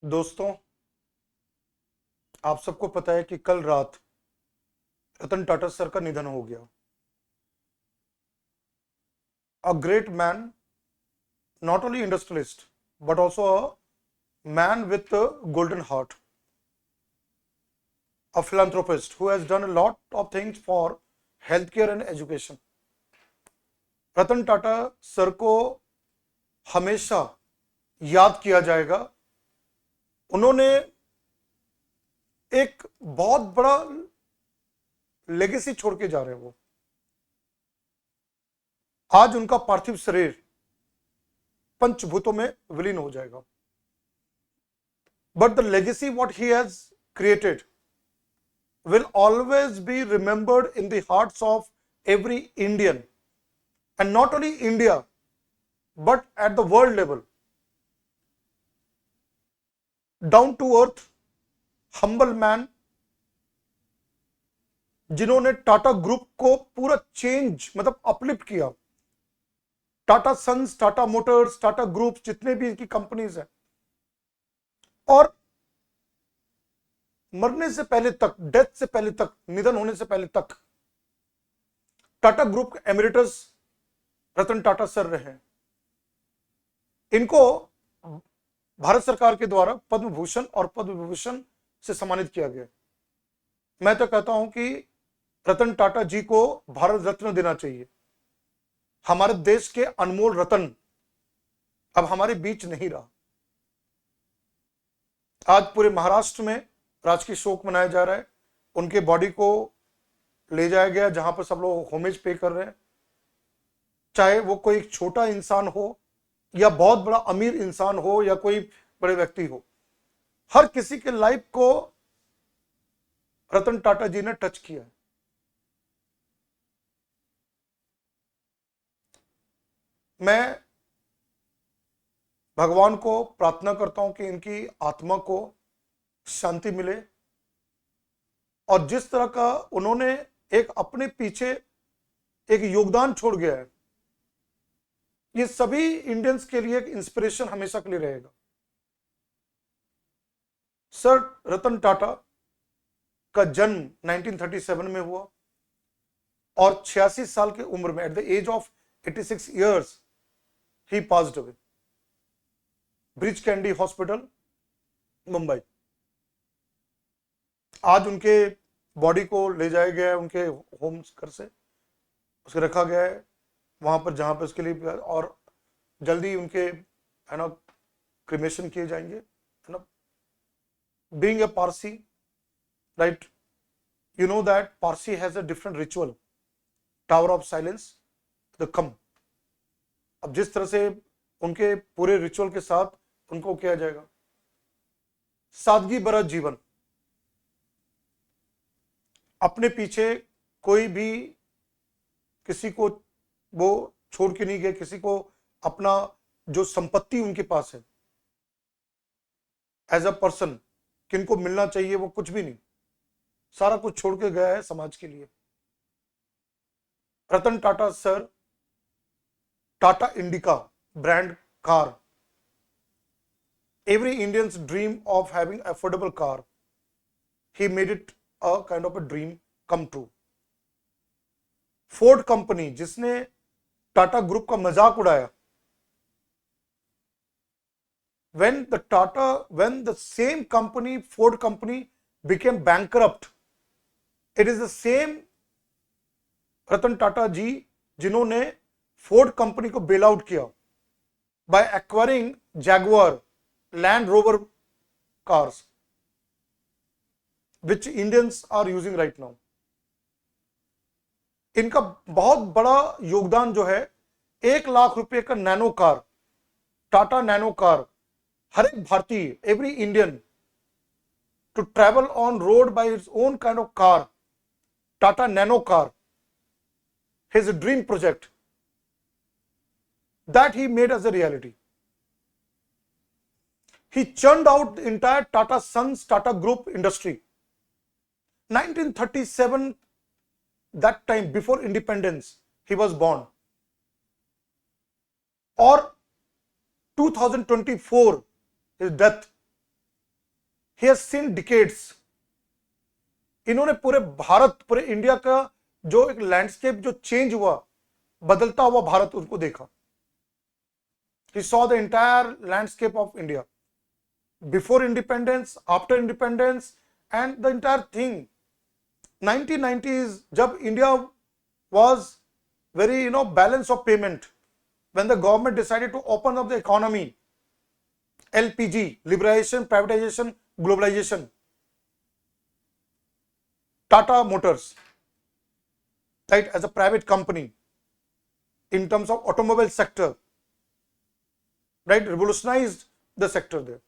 दोस्तों, आप सबको पता है कि कल रात रतन टाटा सर का निधन हो गया। A great man, not only industrialist but also a man with golden heart, a philanthropist who has done a lot of things for healthcare and education. Ratan Tata sir को हमेशा याद किया जाएगा। उन्होंने एक बहुत बड़ा लेगेसी छोड़ के जा रहे हैं। वो आज उनका पार्थिव शरीर पंचभूतों में विलीन हो जाएगा, but the legacy what he has created will always be remembered in the hearts of every Indian, and not only India but at the world level. Down to earth, humble man, जिन्होंने Tata group को पूरा change मतलब uplift किया। Tata Sons, Tata Motors, Tata group, जितने भी इनकी companies हैं, और मरने से पहले तक, डेथ से पहले तक, निधन होने से पहले तक टाटा ग्रुप के एमिरेटस रतन टाटा सर रहे। इनको भारत सरकार के द्वारा पद्म भूषण और पद्म विभूषण से सम्मानित किया गया। मैं तो कहता हूं कि रतन टाटा जी को भारत रत्न देना चाहिए। हमारे देश के अनमोल रतन अब हमारे बीच नहीं रहा। आज पूरे महाराष्ट्र में राजकीय शोक मनाया जा रहा है। उनके बॉडी को ले जाया गया जहां पर सब लोग होमेज पे कर रहे हैं। चाहे वो कोई छोटा इंसान हो या बहुत बड़ा अमीर इंसान हो या कोई बड़े व्यक्ति हो, हर किसी के लाइफ को रतन टाटा जी ने टच किया है। मैं भगवान को प्रार्थना करता हूं कि इनकी आत्मा को शांति मिले, और जिस तरह का उन्होंने एक अपने पीछे एक योगदान छोड़ गया है, ये सभी इंडियंस के लिए एक इंस्पिरेशन हमेशा के लिए रहेगा। सर रतन टाटा का जन्म 1937 में हुआ और 86 साल की उम्र में, at the age of 86 years, he passed away. Breach Candy hospital, Mumbai. आज उनके बॉडी को ले जाया गया है उनके होम घर से, उसके रखा गया है वहां पर जहां पर उसके लिए, और जल्दी उनके है ना क्रिमेशन किए जाएंगे, है ना। Being a Parsi, right, you know that Parsi has a different ritual, Tower of Silence, the Kham। अब जिस तरह से उनके पूरे रिचुअल के साथ उनको किया जाएगा, सादगी भरा जीवन, अपने पीछे कोई भी किसी को वो छोड़ के नहीं गए, किसी को अपना जो संपत्ति उनके पास है एज अ पर्सन, किनको मिलना चाहिए वो कुछ भी नहीं, सारा कुछ छोड़ के गया है समाज के लिए। Ratan Tata sir, Tata Indica brand car, every Indian's dream of having affordable car, he made it a kind of a dream come true। Ford company, जिसने टाटा ग्रुप का मजाक उड़ाया, when the same company, Ford company, became bankrupt, it is the same Ratan Tata जी जिन्होंने Ford company को bail out किया by acquiring Jaguar Land Rover cars, which Indians are using right now। इनका बहुत बड़ा योगदान जो है, 1 लाख रुपए का Nano car, Tata Nano car, हर एक भारतीय, every Indian to travel on road by his own kind of car, Tata Nano car, his dream project that he made as a reality। He churned out the entire Tata Sons, Tata Group industry। 1937, that time before independence, he was born, or 2024, his death, he has seen decades. इन्होंने पूरे भारत, पूरे India का जो एक landscape जो change हुआ, बदलता हुआ भारत उनको देखा. He saw the entire landscape of India before independence, after independence, and the entire thing. 1990s, जब India was very balance of payment, when the government decided to open up the economy, LPG, liberalization, privatization, globalization. Tata Motors, right, as a private company in terms of automobile sector, right, revolutionized the sector there.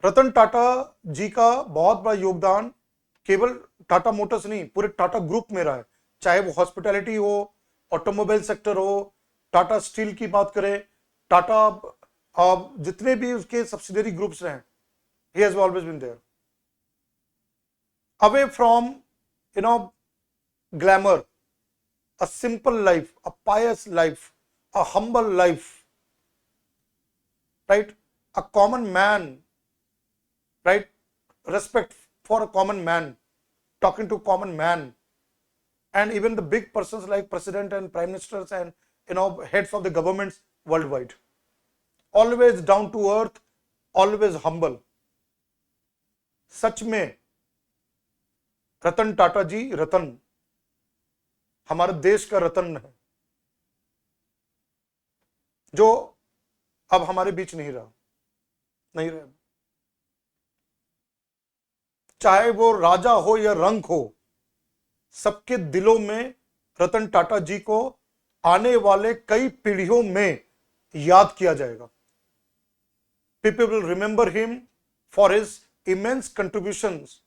Ratan Tata जी का बहुत बड़ा योगदान केवल Tata Motors नहीं, पूरे Tata group में रहा है. चाहे वो हॉस्पिटैलिटी हो, ऑटोमोबाइल सेक्टर हो, टाटा स्टील की बात करें, टाटा जितने भी उसके सब्सिडरी ग्रुप्स रहे, he has always been there. Away from glamour, a simple life, a pious life, a humble life, right, a common man, right, respect for a common man, talking to common man, and even the big persons like president and prime ministers and heads of the governments worldwide, always down to earth, always humble. सच में रतन टाटा जी रतन, हमारे देश का रतन है, जो अब हमारे बीच नहीं रहा. चाहे वो राजा हो या रंक हो, सबके दिलों में रतन टाटा जी को आने वाले कई पीढ़ियों में याद किया जाएगा. People will remember him for his immense contributions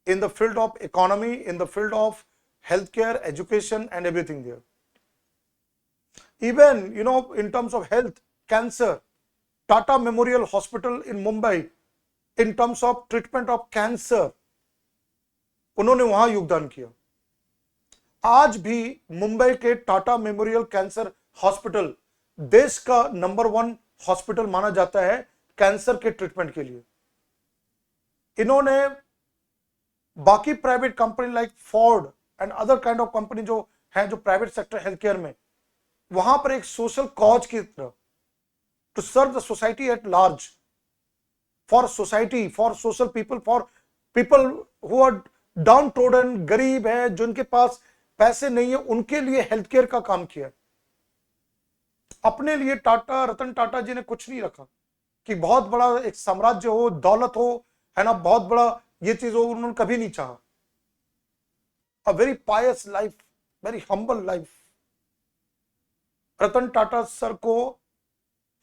in the field of economy, in the field of healthcare, education, and everything there. Even, in terms of health, cancer, Tata Memorial Hospital in Mumbai, in terms of treatment of cancer, उन्होंने वहां योगदान किया. आज भी मुंबई के Tata memorial cancer hospital देश का number 1 hospital माना जाता है कैंसर के ट्रीटमेंट के लिए. इन्होंने बाकी private company like Ford and other kind of company जो है, जो प्राइवेट सेक्टर हेल्थ केयर में, वहां पर एक सोशल कॉज की तरह to serve the society at large, for society, for social people, for people who are downtrodden, गरीब है, जिनके पास पैसे नहीं है, उनके लिए हेल्थ केयर का काम किया. अपने लिए रतन टाटा जी ने कुछ नहीं रखा कि बहुत बड़ा एक साम्राज्य हो, दौलत हो, है ना, बहुत बड़ा ये चीज हो, उन्होंने कभी नहीं चाहा. A very Payas life, very humble life. Ratan Tata sir को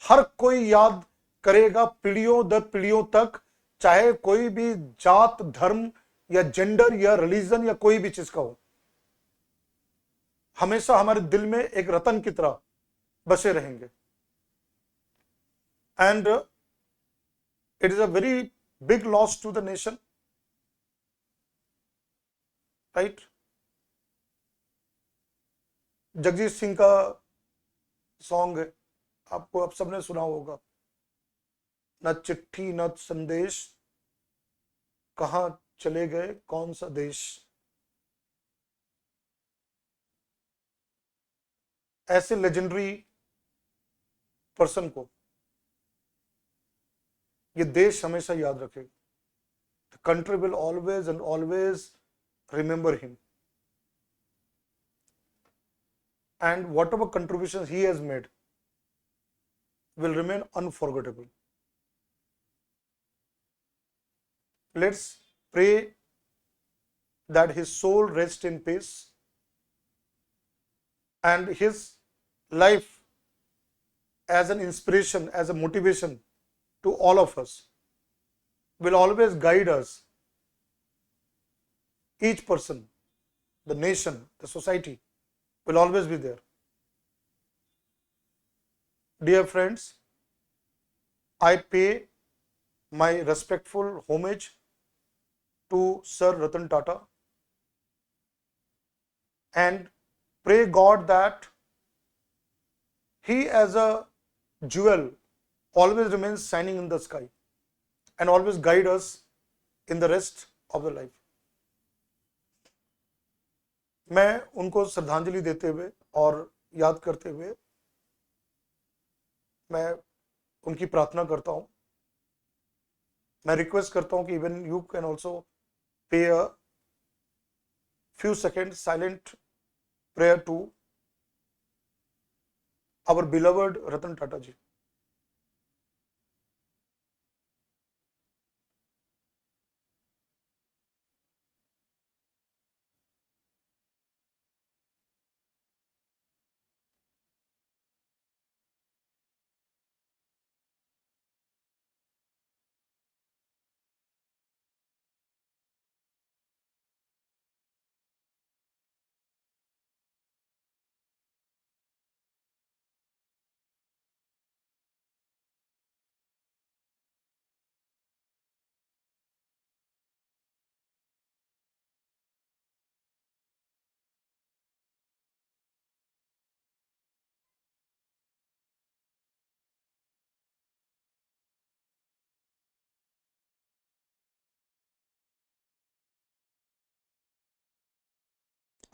हर कोई याद करेगा पीढ़ियों दर पीढ़ियों तक, चाहे कोई भी जात, धर्म या जेंडर या रिलीजन या कोई भी चीज का हो. हमेशा हमारे दिल में एक रतन की तरह बसे रहेंगे. And it is a very big loss to the nation, right. Jagjit Singh का सॉन्ग है, आपको आप सबने सुना होगा, न चिट्ठी न संदेश, कहां चले गए कौन सा देश. ऐसे लेजेंडरी पर्सन को ये देश हमेशा याद रखेगा. The country will always and always remember him, and whatever contributions he has made will remain unforgettable. Let's pray that his soul rest in peace and his life as an inspiration, as a motivation to all of us will always guide us, each person, the nation, the society will always be there. Dear friends, I pay my respectful homage to Sir Ratan Tata and pray God that he, as a jewel always remains shining in the sky and always guide us in the rest of the life. मैं उनको श्रद्धांजलि देते हुए और याद करते हुए मैं उनकी प्रार्थना करता हूं. मैं रिक्वेस्ट करता हूं कि इवन यू कैन ऑल्सो पे अ few seconds silent prayer to our beloved Ratan Tata ji.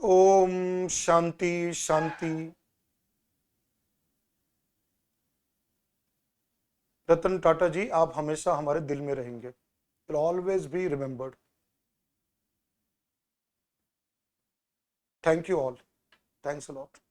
Om Shanti शांति. रतन टाटा जी, आप हमेशा हमारे दिल में रहेंगे. Will always be remembered. Thank you all. Thanks a lot.